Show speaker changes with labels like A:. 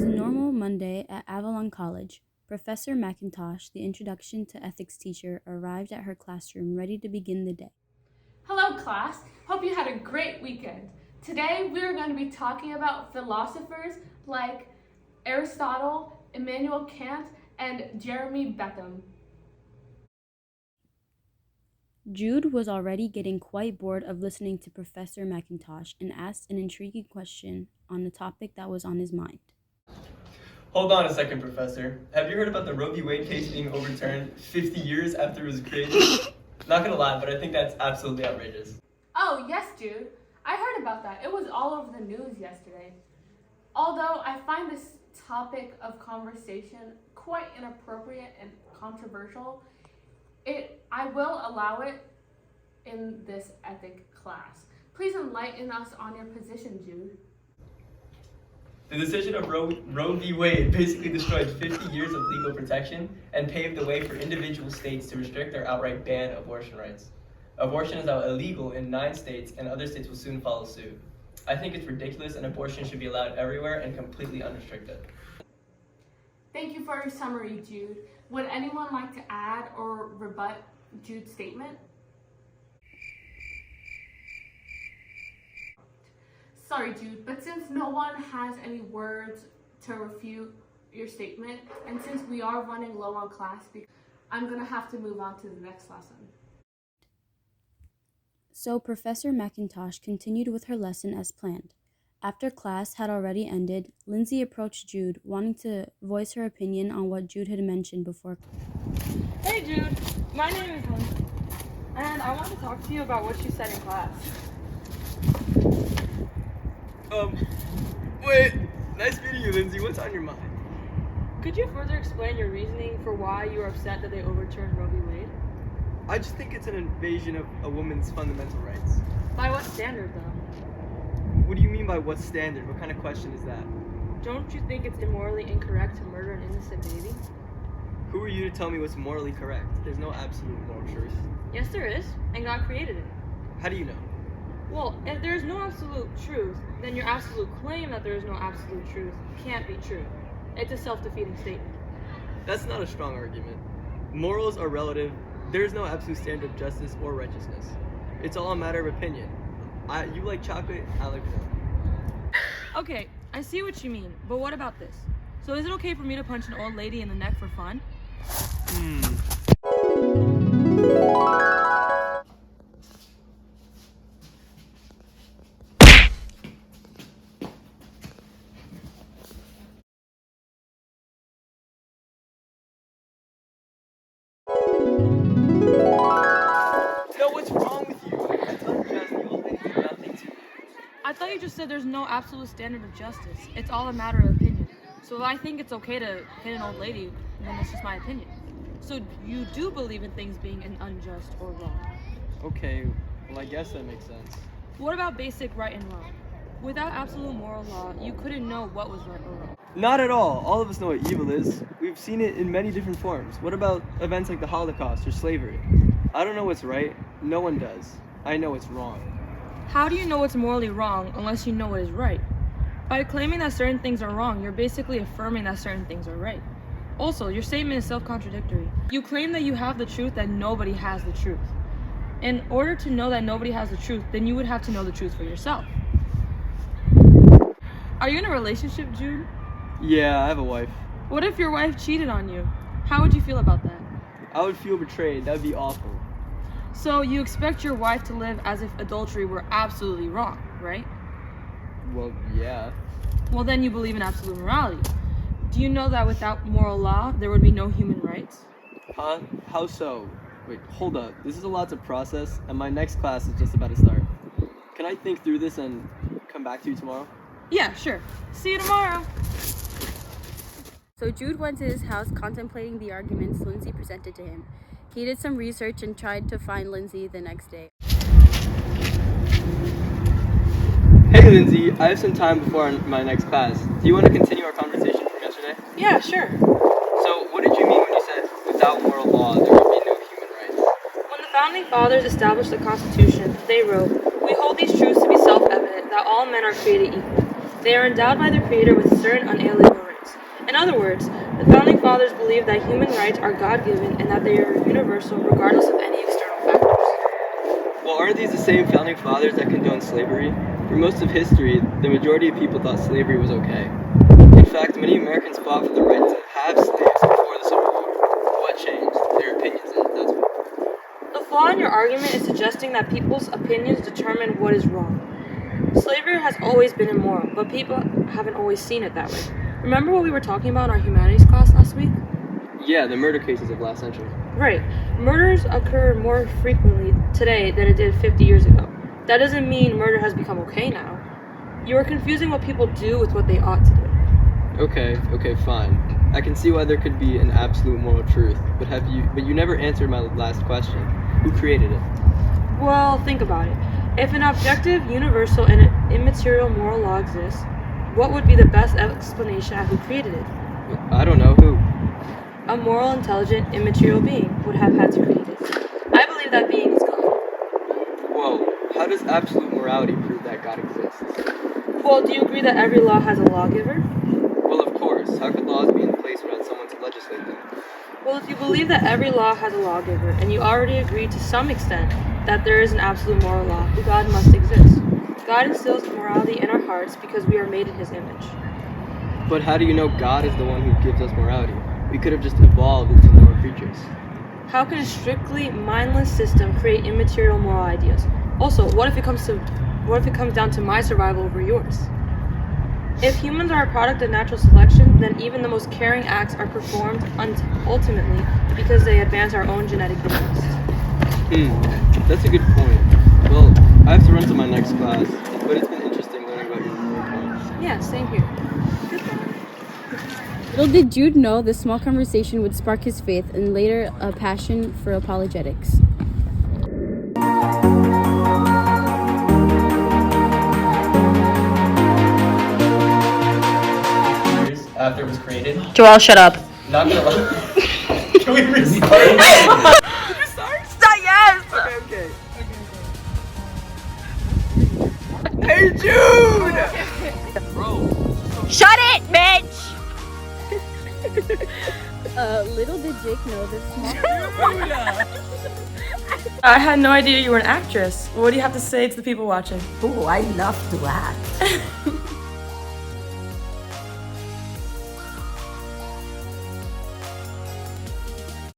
A: was a normal Monday at Avalon College. Professor McIntosh, the Introduction to Ethics teacher, arrived at her classroom ready to begin the day.
B: Hello class, hope you had a great weekend. Today we are going to be talking about philosophers like Aristotle, Immanuel Kant, and Jeremy Bentham.
A: Jude was already getting quite bored of listening to Professor McIntosh and asked an intriguing question on the topic that was on his mind.
C: Hold on a second, Professor. Have you heard about the Roe v. Wade case being overturned 50 years after it was created? Not gonna lie, but I think that's absolutely outrageous.
B: Oh yes, Jude. I heard about that. It was all over the news yesterday. Although I find this topic of conversation quite inappropriate and controversial, I will allow it in this ethic class. Please enlighten us on your position, Jude.
C: The decision of Roe v. Wade basically destroyed 50 years of legal protection and paved the way for individual states to restrict or outright ban abortion rights. Abortion is now illegal in 9 states, and other states will soon follow suit. I think it's ridiculous, and abortion should be allowed everywhere and completely unrestricted.
B: Thank you for your summary, Jude. Would anyone like to add or rebut Jude's statement? Sorry, Jude, but since no one has any words to refute your statement, and since we are running low on class, I'm going to have to move on to the next lesson.
A: So Professor McIntosh continued with her lesson as planned. After class had already ended, Lindsay approached Jude, wanting to voice her opinion on what Jude had mentioned before.
D: Hey Jude, my name is Lindsay, and I want to talk to you about what you said in class.
C: Wait, nice meeting you, Lindsay. What's on your mind?
D: Could you further explain your reasoning for why you are upset that they overturned Roe v. Wade?
C: I just think it's an invasion of a woman's fundamental rights.
D: By what standard, though?
C: What do you mean by what standard? What kind of question is that?
D: Don't you think it's immorally incorrect to murder an innocent baby?
C: Who are you to tell me what's morally correct? There's no absolute moral truth.
D: Yes, there is, and God created it.
C: How do you know?
D: Well, if there is no absolute truth, then your absolute claim that there is no absolute truth can't be true. It's a self-defeating statement.
C: That's not a strong argument. Morals are relative. There is no absolute standard of justice or righteousness. It's all a matter of opinion. You like chocolate, I like vanilla.
D: Okay, I see what you mean, but what about this? So is it okay for me to punch an old lady in the neck for fun?
C: No, what's wrong with you? That's unjust. The old lady did nothing to you.
D: I thought you just said there's no absolute standard of justice. It's all a matter of opinion. So if I think it's okay to hit an old lady, then it's just my opinion. So you do believe in things being unjust or wrong.
C: Okay, well I guess that makes sense.
D: What about basic right and wrong? Without absolute moral law, you couldn't know what was right or wrong.
C: Not at all. All of us know what evil is. We've seen it in many different forms. What about events like the Holocaust or slavery? I don't know what's right. No one does. I know what's wrong.
D: How do you know what's morally wrong unless you know what is right? By claiming that certain things are wrong, you're basically affirming that certain things are right. Also, your statement is self-contradictory. You claim that you have the truth, that nobody has the truth. In order to know that nobody has the truth, then you would have to know the truth for yourself. Are you in a relationship, Jude?
C: Yeah, I have a wife.
D: What if your wife cheated on you? How would you feel about that?
C: I would feel betrayed. That would be awful.
D: So you expect your wife to live as if adultery were absolutely wrong, right?
C: Well, yeah.
D: Well, then you believe in absolute morality. Do you know that without moral law, there would be no human rights?
C: Huh? How so? Wait, hold up. This is a lot to process, and my next class is just about to start. Can I think through this and come back to you tomorrow?
D: Yeah, sure. See you tomorrow.
A: So Jude went to his house contemplating the arguments Lindsay presented to him. He did some research and tried to find Lindsay the next day.
C: Hey Lindsay, I have some time before my next class. Do you want to continue our conversation from yesterday?
D: Yeah, sure.
C: So, what did you mean when you said without moral law there would be no human rights?
D: When the founding fathers established the Constitution, they wrote, "We hold these truths to be self-evident that all men are created equal. They are endowed by their Creator with certain unalienable rights. In other words, the Founding Fathers believed that human rights are God-given and that they are universal regardless of any external factors.
C: Well, aren't these the same Founding Fathers that condoned slavery? For most of history, the majority of people thought slavery was okay. In fact, many Americans fought for the right to have slaves before the Civil War. What changed? Their opinions, that's what.
D: The flaw in your argument is suggesting that people's opinions determine what is wrong. Slavery has always been immoral, but people haven't always seen it that way. Remember what we were talking about in our humanities class last week?
C: Yeah, the murder cases of last century.
D: Right. Murders occur more frequently today than it did 50 years ago. That doesn't mean murder has become okay now. You are confusing what people do with what they ought to do.
C: Okay, fine. I can see why there could be an absolute moral truth, but you never answered my last question. Who created it?
D: Well, think about it. If an objective, universal, and immaterial moral law exists, what would be the best explanation of who created it?
C: I don't know who.
D: A moral, intelligent, immaterial being would have had to create it. I believe that being is God.
C: Whoa, how does absolute morality prove that God exists?
D: Well, do you agree that every law has a lawgiver?
C: Well, of course. How could laws be in place without someone to legislate them?
D: Well, if you believe that every law has a lawgiver, and you already agree to some extent that there is an absolute moral law, God must exist. God instills morality in our hearts because we are made in His image.
C: But how do you know God is the one who gives us morality? We could have just evolved into moral creatures.
D: How can a strictly mindless system create immaterial moral ideas? Also, what if it comes down to my survival over yours? If humans are a product of natural selection, then even the most caring acts are performed ultimately because they advance our own genetic interests.
C: That's a good point. Well, I have to run to my next class, but it's been interesting learning about your viewpoints.
D: Yeah, same here.
A: Little did Jude know this small conversation would spark his faith and later a passion for apologetics.
C: After it was created.
D: Joel, shut up.
C: Not gonna lie. Can we restart?
D: Stop, yes!
C: Okay. Hey, Jude! Bro.
D: Shut it, Mitch!
A: Little did Jake know this small...
D: I had no idea you were an actress. What do you have to say to the people watching?
E: Oh, I love to act.